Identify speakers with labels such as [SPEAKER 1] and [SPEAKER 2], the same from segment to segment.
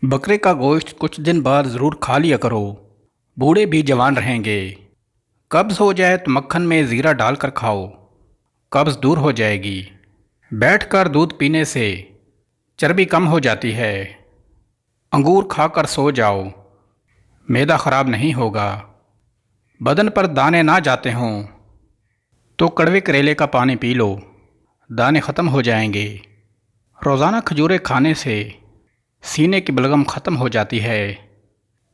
[SPEAKER 1] बकरे का गोश्त कुछ दिन बाद ज़रूर खा लिया करो। बूढ़े भी जवान रहेंगे। कब्ज़ हो जाए तो मक्खन में ज़ीरा डालकर खाओ, कब्ज़ दूर हो जाएगी। बैठकर दूध पीने से चर्बी कम हो जाती है। अंगूर खाकर सो जाओ, मैदा ख़राब नहीं होगा। बदन पर दाने ना जाते हों तो कड़वे करेले का पानी पी लो, दाने ख़त्म हो जाएंगे। रोज़ाना खजूरें खाने से सीने की बलगम ख़त्म हो जाती है।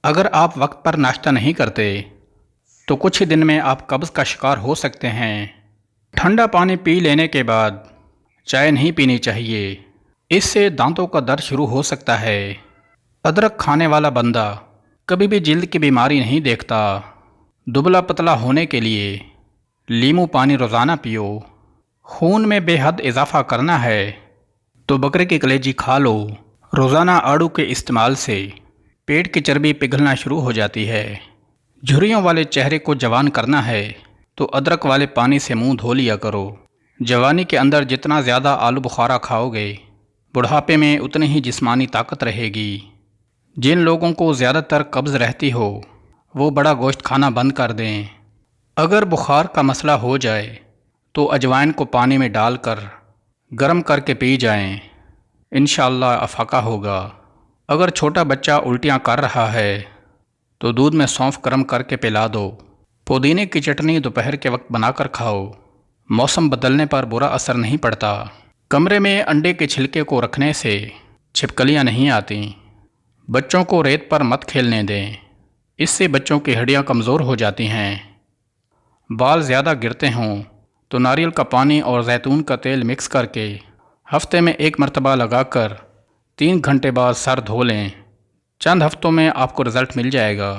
[SPEAKER 1] अगर आप वक्त पर नाश्ता नहीं करते तो कुछ ही दिन में आप कब्ज़ का शिकार हो सकते हैं। ठंडा पानी पी लेने के बाद चाय नहीं पीनी चाहिए, इससे दांतों का दर्द शुरू हो सकता है। अदरक खाने वाला बंदा कभी भी जल्द की बीमारी नहीं देखता। दुबला पतला होने के लिए लीमू पानी रोज़ाना पियो। खून में बेहद इजाफ़ा करना है तो बकरे की कलेजी खा लो। रोज़ाना आड़ू के इस्तेमाल से पेट की चर्बी पिघलना शुरू हो जाती है। झुर्रियों वाले चेहरे को जवान करना है तो अदरक वाले पानी से मुंह धो लिया करो। जवानी के अंदर जितना ज़्यादा आलू बुखारा खाओगे, बुढ़ापे में उतनी ही जिस्मानी ताकत रहेगी। जिन लोगों को ज़्यादातर कब्ज़ रहती हो वो बड़ा गोश्त खाना बंद कर दें। अगर बुखार का मसला हो जाए तो अजवाइन को पानी में डालकर गर्म करके पी जाएं, इंशाअल्लाह अफाका होगा। अगर छोटा बच्चा उल्टियाँ कर रहा है तो दूध में सौंफ गर्म करके पिला दो। पुदीने की चटनी दोपहर के वक्त बनाकर खाओ, मौसम बदलने पर बुरा असर नहीं पड़ता। कमरे में अंडे के छिलके को रखने से छिपकलियाँ नहीं आती। बच्चों को रेत पर मत खेलने दें, इससे बच्चों की हड्डियाँ कमज़ोर हो जाती हैं। बाल ज़्यादा गिरते हों तो नारियल का पानी और जैतून का तेल मिक्स करके हफ्ते में 1 मरतबा लगाकर 3 घंटे बाद सर धो लें। चंद हफ्तों में आपको रिज़ल्ट मिल जाएगा।